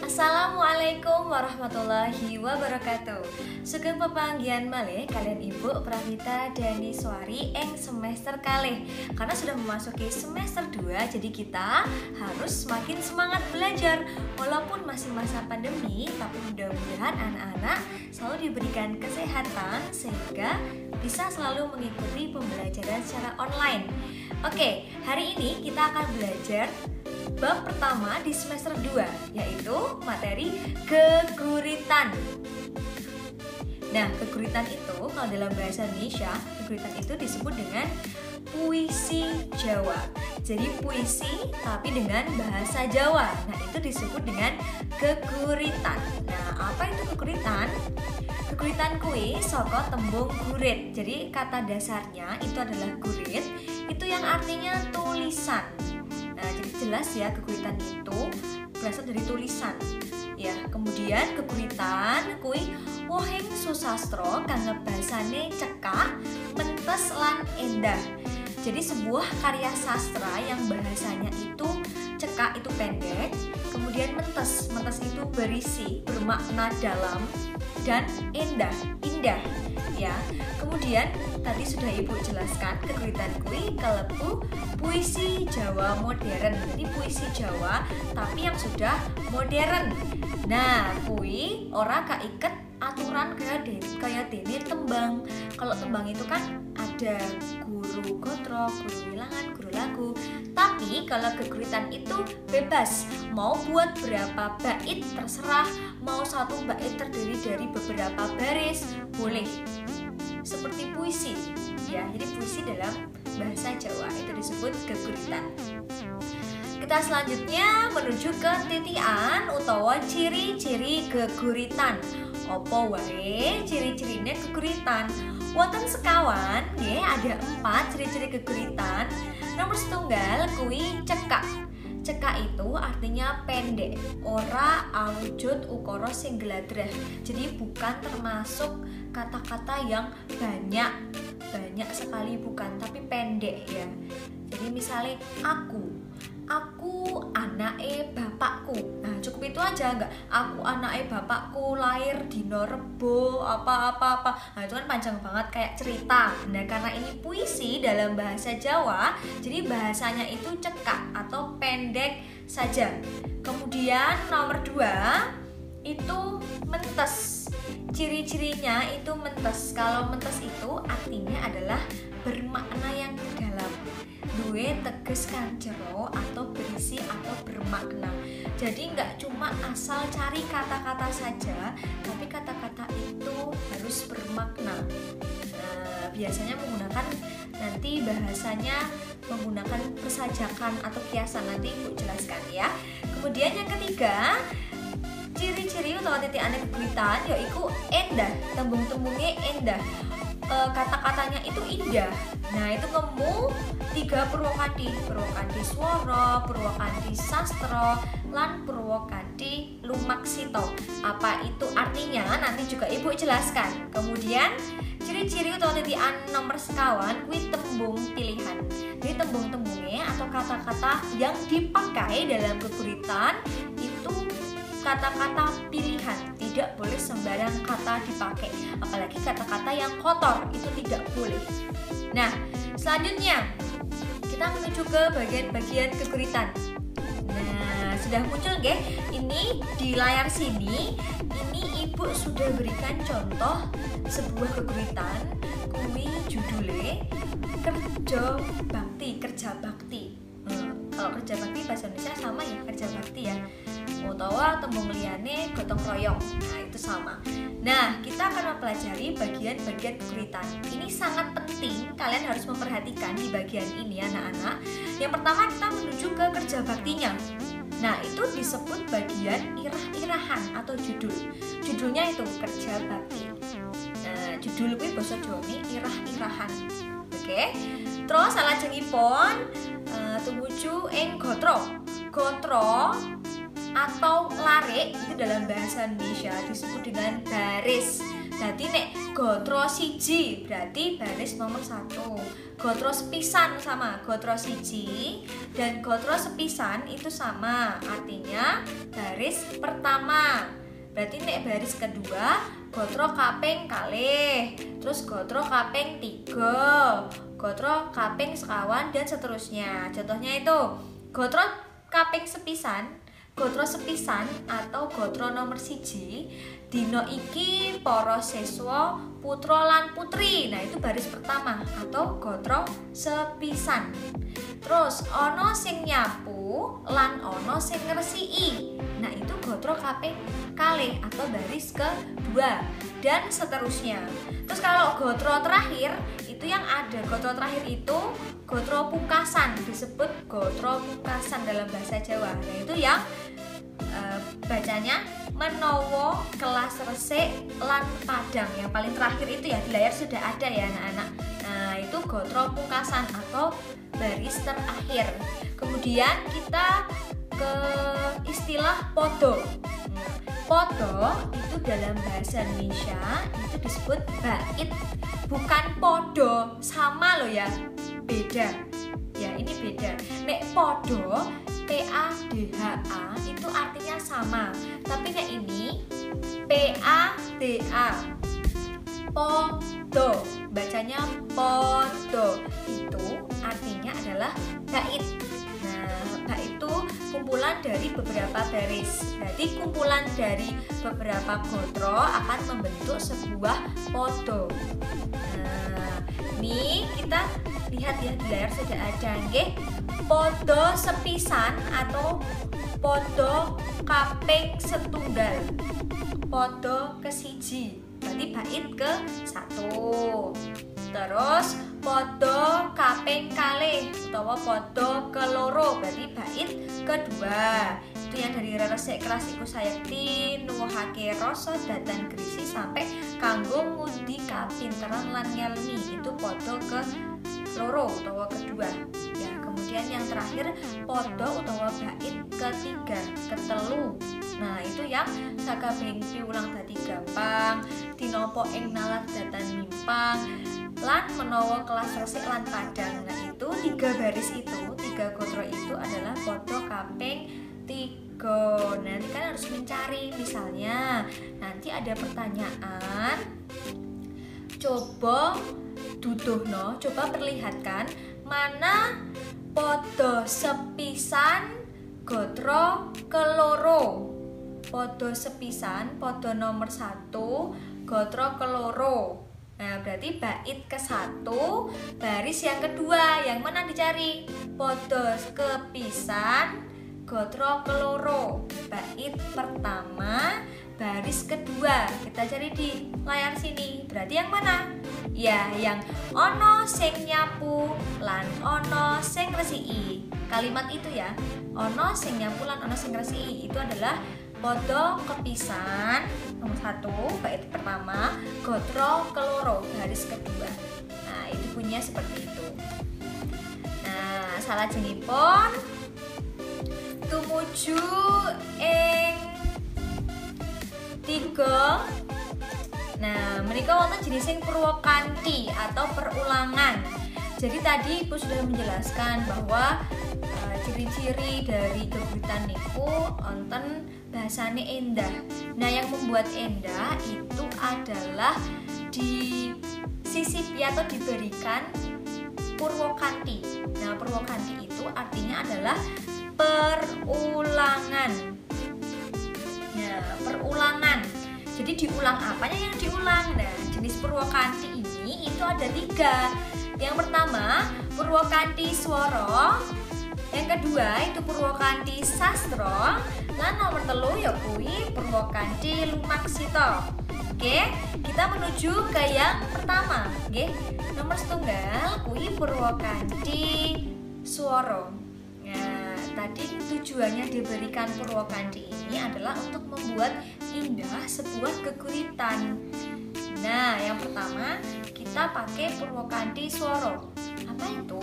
Assalamualaikum warahmatullahi wabarakatuh. Sugeng pepanggihan malih kalian Ibu Pravita Dani Swari ing semester kalih. Karena sudah memasuki semester 2, jadi kita harus semakin semangat belajar. Walaupun masih masa pandemi, tapi mudah-mudahan anak-anak selalu diberikan kesehatan sehingga bisa selalu mengikuti pembelajaran secara online. Oke, hari ini kita akan belajar bab pertama di semester 2, yaitu materi keguritan. Nah, keguritan itu kalau dalam bahasa Indonesia, keguritan itu disebut dengan puisi Jawa. Jadi puisi tapi dengan bahasa Jawa. Nah, itu disebut dengan keguritan. Nah, apa itu keguritan? Keguritan kuwi saka tembung gurit. Jadi kata dasarnya itu adalah gurit, itu yang artinya tulisan. Nah, jadi jelas ya keguritan itu berasal dari tulisan. Ya, kemudian keguritan kuwi wohing susastra kang basane cekak, mentes lan endah. Jadi sebuah karya sastra yang bahasanya itu cekak itu pendek, kemudian mentes itu berisi, bermakna dalam dan indah. Ya, kemudian tadi sudah Ibu jelaskan keguritan kui kalebu puisi Jawa modern. Jadi puisi Jawa tapi yang sudah modern. Nah, kui ora kaiket aturan kayak dene tembang. Kalau tembang itu kan ada guru gotro, guru wilangan, guru lagu. Tapi kalau keguritan itu bebas, mau buat berapa bait terserah, mau satu bait terdiri dari beberapa baris boleh. Seperti puisi, ya. Jadi puisi dalam bahasa Jawa itu disebut keguritan. Kita selanjutnya menuju ke titian utawa ciri-ciri keguritan. Opo wae ciri-cirine keguritan? Wonten sekawan, nggih ada 4 ciri-ciri keguritan. Nomor setunggal kuwi cekak. Cekak itu artinya pendek, ora awujud ukara sing gladrah. Jadi bukan termasuk kata-kata yang banyak sekali bukan, tapi pendek ya. Jadi misalnya aku anake bapakku. Nah, cukup itu aja, enggak aku anake bapakku lahir dino Rebo apa. Nah, itu kan panjang banget kayak cerita. Nah, karena ini puisi dalam bahasa Jawa, jadi bahasanya itu cekak atau pendek saja. Kemudian nomor 2 itu mentes. Ciri-cirinya itu mentes. Kalau mentes itu artinya adalah bermakna yang dalam, duwe teges kang jero atau berisi atau bermakna. Jadi nggak cuma asal cari kata-kata saja, tapi kata-kata itu harus bermakna. Nah, biasanya menggunakan nanti bahasanya menggunakan persajakan atau kiasan, nanti Ibu jelaskan ya. Kemudian yang ketiga, ciri-ciri utawa titiane keguritan yaiku endah, tembung-tembungnya endah. Kata-katanya itu indah. Nah, itu ngemu 3 purwakanthi swara, purwakanthi sastra, lan purwakanthi lumaksita. Apa itu artinya? Nanti juga Ibu jelaskan. Kemudian ciri-ciri utawa titian nomor sekawan kuwi tembung pilihan. Jadi tembung-tembungnya atau kata-kata yang dipakai dalam keguritan itu kata-kata pilihan, tidak boleh sembarang kata dipakai, apalagi kata-kata yang kotor itu tidak boleh. Nah, selanjutnya kita menuju ke bagian-bagian keguritan. Nah, sudah muncul nggih? Ini di layar sini, ini Ibu sudah berikan contoh sebuah keguritan, kuwi judule kerja bakti. Kalau kerja bakti bahasa Indonesia sama ya, kerja bakti ya. Utawa tembung liyane gotong royong. Nah, itu sama. Nah, kita akan mempelajari bagian-bagian keguritan. Ini sangat penting, kalian harus memperhatikan di bagian ini anak-anak. Yang pertama kita menuju ke kerja baktinya. Nah, itu disebut bagian irah-irahan atau judul. Judulnya itu kerja bakti. Nah, judul kuwi basa Jawane irah-irahan. Oke. Terus salajengipun tumuju ing gotro atau larik itu dalam bahasa Indonesia disebut dengan baris. Berarti nek gotro siji berarti baris nomor 1. Gotro sepisan sama gotro siji dan gotro sepisan itu sama, artinya baris pertama. Berarti nek baris kedua gotro kaping kalih, terus gotro kaping 3, gotro kaping sekawan dan seterusnya. Contohnya itu gotro kaping sepisan, gotro sepisan atau gotro nomor siji dino iki para siswa putra lan putri. Nah itu baris pertama atau gotro sepisan. Terus ono sing nyapu lan ono sing ngresiki. Nah itu gotro kaping kalih atau baris kedua dan seterusnya. Terus kalau gotro terakhir itu yang ada, gotro terakhir itu gotro pungkasan, disebut gotro pungkasan dalam bahasa Jawa. Nah itu yang bacanya menowo kelas resik lan padang. Yang paling terakhir itu ya di layar sudah ada ya anak-anak. Nah itu gotro pungkasan atau baris terakhir. Kemudian kita ke istilah podo. Podo itu dalam bahasa Indonesia itu disebut bait, bukan podo, sama loh ya, beda ya, ini beda. Nek podo PADHA itu artinya sama, tapi nek ini PADA, podo, bacanya podo, itu artinya adalah bait. Bait itu kumpulan dari beberapa baris. Berarti kumpulan dari beberapa gotro akan membentuk sebuah podo. Nah, ini kita lihat ya di layar sudah ada nggih. Podo sepisan atau podo kaping setunggal. Podo kesiji. Berarti bait ke 1. Terus podo kaping kalih utawa podo keloro berarti bait kedua. Itu yang dari resik keras iku sayekti nuwuhake rasa datan grisi sampai kanggo ngundi kapinteran lan ngelmi. Itu podo ke loro utawa kedua. Ya, kemudian yang terakhir podo utawa bait ketiga, ketelu. Nah, itu yang sakabehing piwulang dadi gampang, tinapa ing nalar datan mimpang lan menawa kelas resik lan padang. Nah itu 3 baris itu, 3 gotro itu adalah podo kaping 3. Nanti kan harus mencari, misalnya nanti ada pertanyaan, coba duduhno, coba perlihatkan mana podo sepisan gotro keloro. Podo sepisan, podo nomor 1 gotro keloro. Nah berarti bait ke-1 baris yang kedua, yang mana dicari? Podo kepisan gotro keloro, bait pertama baris kedua. Kita cari di layar sini. Berarti yang mana? Ya yang ono sing nyapu lan ono sing ngresiki. Kalimat itu ya, ono sing nyapu lan ono sing ngresiki, itu adalah podo kepisan nomor 1 bait pertama, gotro keloro baris kedua. Nah itu bunyinya seperti itu. Nah salajengipun tumuju ing 3. Nah menika wonten jenising purwakanthi atau perulangan. Jadi tadi Ibu sudah menjelaskan bahwa ciri-ciri dari geguritan niku wonten bahasane endah. Nah yang membuat endah itu adalah disisipi atau diberikan purwakanthi. Nah purwakanthi itu artinya adalah perulangan. Ya perulangan. Jadi diulang apanya yang diulang? Nah jenis purwakanthi ini itu ada 3. Yang pertama purwakanthi swara, yang kedua itu purwakanthi sastra, lan nomor 3 ya kuwi purwakanthi lumaksita. Oke, kita menuju ke yang pertama. Oke, nomor 1 kuwi purwakanthi swara. Nah, tadi tujuannya diberikan purwakanthi ini adalah untuk membuat indah sebuah geguritan. Nah, yang pertama kita pakai purwakanthi swara. Apa itu?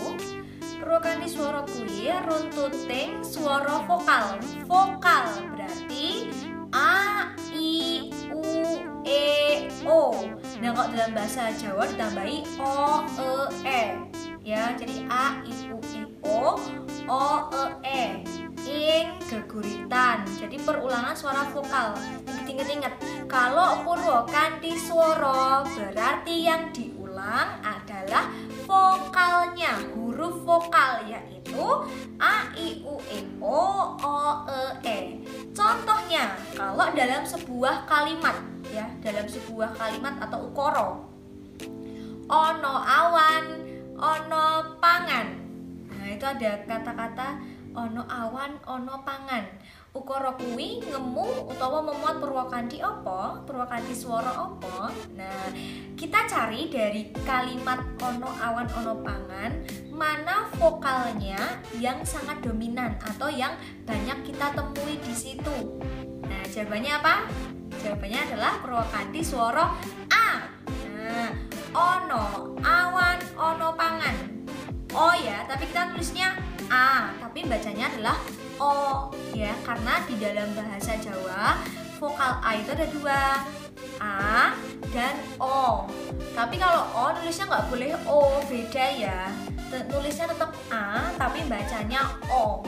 Purwakanthi swara kuwi runtuting swara vokal. Vokal berarti A, I, U, E, O. Nah, kok dalam bahasa Jawa ditambahi o, e, ya. Jadi a, i, u, i, o, e, ing geguritan. Jadi perulangan suara vokal. Ingat-ingat, kalau purwakanthi swara berarti yang diulang adalah vokalnya, huruf vokal, yaitu a, i, u, e, o, e. Contohnya, kalau dalam sebuah kalimat, ya, dalam sebuah kalimat atau ukara, ono awan, ono pangan. Nah, itu ada kata-kata ono awan, ono pangan. Ukara kuwi ngemu utawa memuat purwakanthi apa? Purwakanthi swara apa? Nah, kita cari dari kalimat ono awan, ono pangan, mana vokalnya yang sangat dominan atau yang banyak kita temui di situ. Nah, jawabannya apa? Jawabannya adalah purwakanthi swara a. Nah, ono awan, ono pangan. O ya, tapi kita tulisnya a, tapi bacanya adalah o, ya, karena di dalam bahasa Jawa vokal a itu ada dua, a dan o. Tapi kalau o nulisnya nggak boleh o, beda ya. Nulisnya tetap a, tapi bacanya o.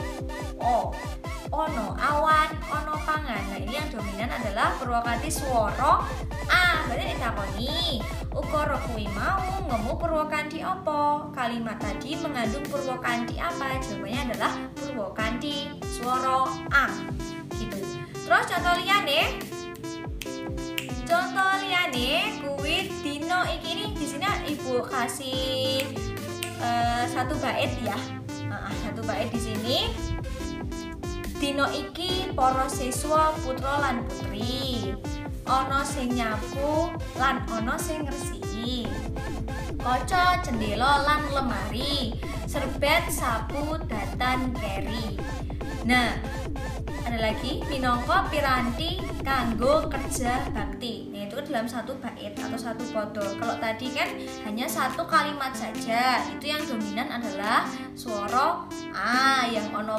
Ono awan, ono pangan. Nah, ini yang dominan adalah purwakanthi swara a. Berarti ditakoni, ukara kuwi mau ngemu purwakanthi apa? Kalimat tadi mengandung purwakanthi apa? Jawabannya adalah purwakanthi swara a. Gitu. Terus contoh liyane kuwi dino iki nih, di sini Ibu kasih satu bait ya. Satu bait di sini. Dino iki para siswa putra lan putri, ana sing nyapu lan ana sing ngresiki, kaca jendela lan lemari, serbet sapu datan keri. Nah, ada lagi minangka piranti kanggo kerja bakti. Nah, itu dalam satu bait atau satu podo. Kalau tadi kan hanya satu kalimat saja, itu yang dominan adalah swara a yang ono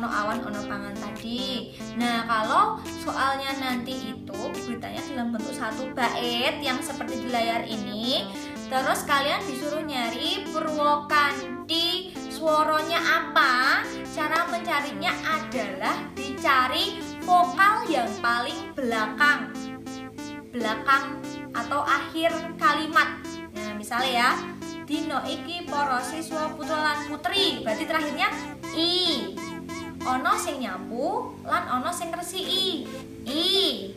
awan ono pangan tadi. Nah, kalau soalnya nanti itu beritanya dalam bentuk satu bait yang seperti di layar ini, terus kalian disuruh nyari purwakanthi swaranya apa. Cara mencarinya adalah dicari vokal yang paling belakang atau akhir kalimat. Nah, misalnya ya, dino iki para siswa putra lan putri, berarti terakhirnya i. Ono sing nyapu lan ono sing ngresiki, i.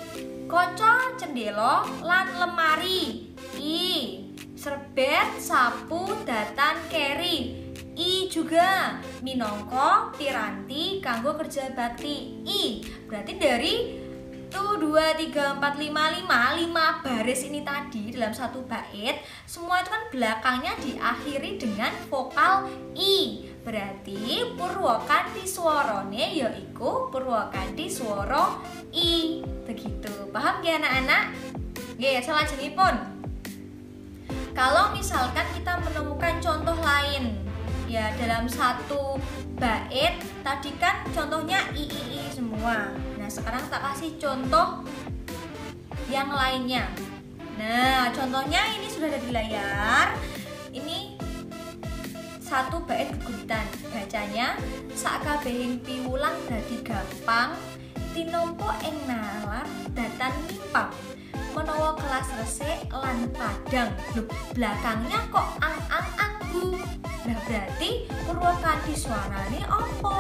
Kaca jendela lan lemari, i. Serbet sapu datan keri, i juga. Minangka piranti kanggo kerja bakti, i. Berarti dari 1, 2, 3, 4, 5 baris ini tadi dalam satu bait, semua itu kan belakangnya diakhiri dengan vokal i. Berarti purwakanthi swarane yaiku purwakanthi swara i. Begitu. Paham ya anak-anak? Nggih, salajengipun. Kalau misalkan kita menemukan contoh lain, ya, dalam satu bait tadi kan contohnya i semua. Nah, sekarang tak kasih contoh yang lainnya. Nah, contohnya ini sudah ada di layar. Ini satu bait geguritan. Bacanya sakabehing piwulang dadi gampang, tinompo ing nalar datan limpang, menawa kelas resik lan padang. Loh, belakangnya kok ang-ang-anggu. Nah, berarti purwakanthi swarane apa?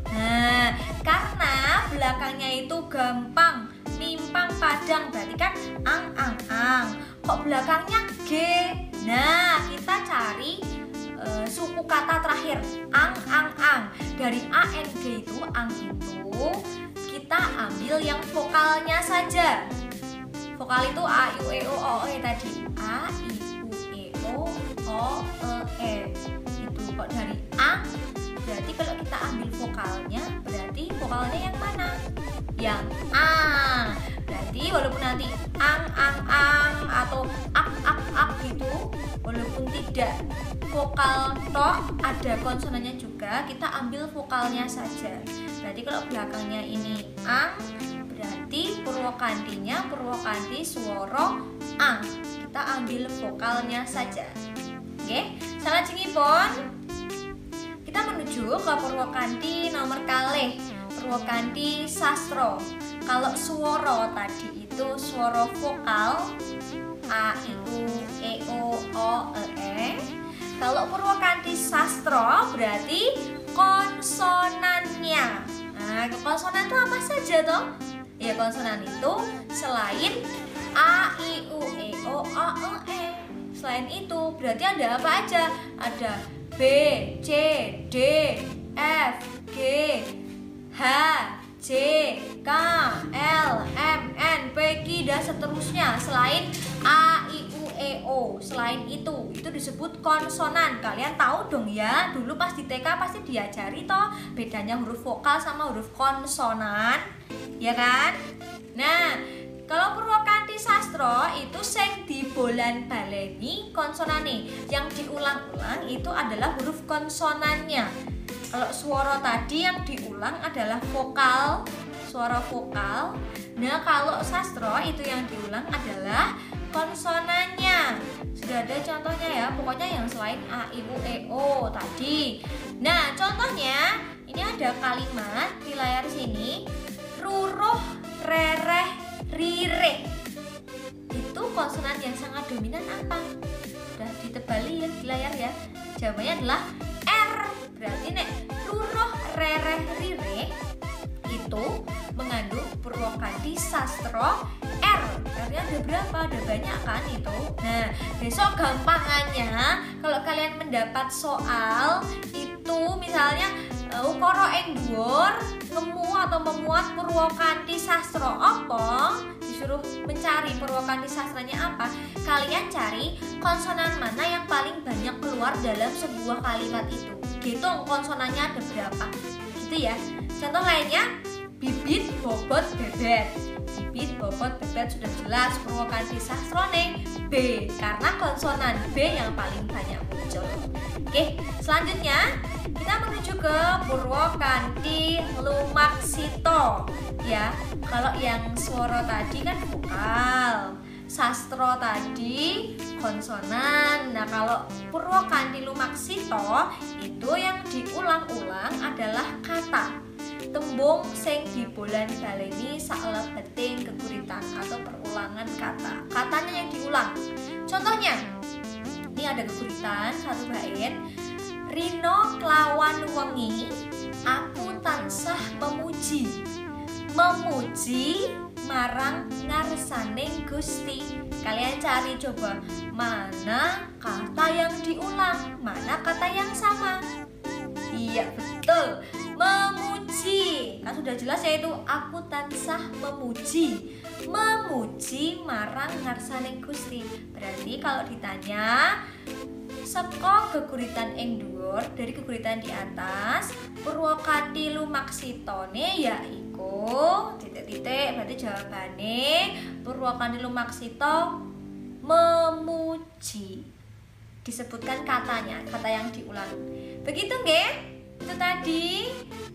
Nah, karena belakangnya itu gampang, limpang, padang, berarti kan ang-ang-ang. Kok belakangnya g? Nah, kita cari suku kata terakhir, ang-ang-ang. Dari a n g itu, ang itu kita ambil yang vokalnya saja. Vokal itu a, i, u, e, o, e tadi. A, i, u, e, o, e. Itu kok dari a, berarti kalau kita ambil vokalnya, berarti vokalnya yang mana? Yang a. Berarti walaupun nanti ang atau ak gitu, walaupun tidak vokal tok, ada konsonannya juga, kita ambil vokalnya saja. Berarti kalau belakangnya ini ang, berarti purwakanthinya purwakanthi swara ang. kita ambil vokalnya saja. Oke, salajengipun kita menuju ke Purwokanthi nomor kalih, Purwokanthi Sastra. Kalau swara tadi itu swara vokal A, I, U, E, O, E. Kalau Purwokanthi Sastra berarti konsonannya. Nah, konsonan itu apa saja toh? Ya, konsonan itu selain A, I, U, E, O, E. Selain itu berarti ada apa aja? Ada B, C, D, F, G, H, J, K, L, M, N, P, Q, dan seterusnya. Selain A, I, U, E, O. Selain itu disebut konsonan. Kalian tahu dong ya, dulu pas di TK pasti diajari toh bedanya huruf vokal sama huruf konsonan, ya kan? Nah, kalau Purwokanthi Sastra itu sing dibolan-baleni konsonane, yang diulang-ulang itu adalah huruf konsonannya. Kalau suara tadi yang diulang adalah vokal, suara vokal. Nah, kalau sastra itu yang diulang adalah konsonannya. Sudah ada contohnya ya, pokoknya yang selain A, I, U, E, O tadi. Nah, contohnya ini ada kalimat di layar sini, ruruh, rereh, rire. Itu konsonan yang sangat dominan apa? Sudah ditebali ya di layar ya. Jawabannya adalah R. Berarti nek ruruh, rereh, rire itu mengandung Purwokanthi Sastra R. Artinya ada berapa? Ada banyak kan itu. Nah, besok gampangannya kalau kalian mendapat soal itu misalnya ukara ing dhuwur nemu atau memuat Purwokanthi Sastra apa, disuruh mencari Purwokanthi Sastranya apa, kalian cari konsonan mana yang paling banyak keluar dalam sebuah kalimat itu. Hitung konsonannya ada berapa gitu ya. Contoh lainnya, bibit, bobot, bebet. Bibit, bobot, bebet sudah jelas Purwokanthi Sastrane B, karena konsonan B yang paling banyak muncul. Oke, selanjutnya kita menuju ke Purwokanthi Lumaksita ya. Kalau yang swara tadi kan vokal, sastra tadi konsonan. Nah, kalau Purwokanthi Lumaksita itu yang diulang-ulang adalah kata, tembung sing dibolan-baleni saklebeting geguritan atau perulangan kata. Katanya yang diulang. Contohnya, ini ada geguritan satu bait. Rino kelawan wengi, aku tansah memuji. Memuji marang ngarsaning Gusti. Kalian cari coba, mana kata yang diulang, mana kata yang sama. Iya, betul. Memuji, kan sudah jelas yaitu aku tansah memuji. Memuji marang ngarsaning Gusti. Berarti kalau ditanya saka geguritan ing dhuwur, dari geguritan di atas, Purwokanthi Lumaksitane yaiku titik-titik, berarti jawabane Purwokanthi Lumaksita memuji. Disebutkan katanya, kata yang diulang. Begitu nggih? Itu tadi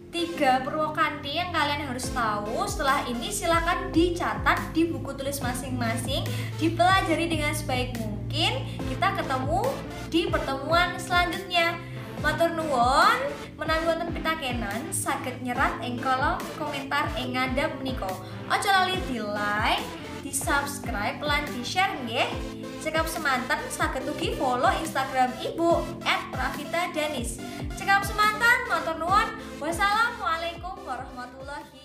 3 Purwokanthi yang kalian harus tahu. Setelah ini silakan dicatat di buku tulis masing-masing, dipelajari dengan sebaik mungkin. Kita ketemu di pertemuan selanjutnya. Matur nuwun, menawi wonten pitakenan saged nyerat ing kolom komentar ing ngandhap menika. Aja lali di-like, di-subscribe lan di-share nggih. Cekap semanten saged ugi follow Instagram Ibu @pravitadenis. Cekap semanten, matur nuwun. Wassalamualaikum warahmatullahi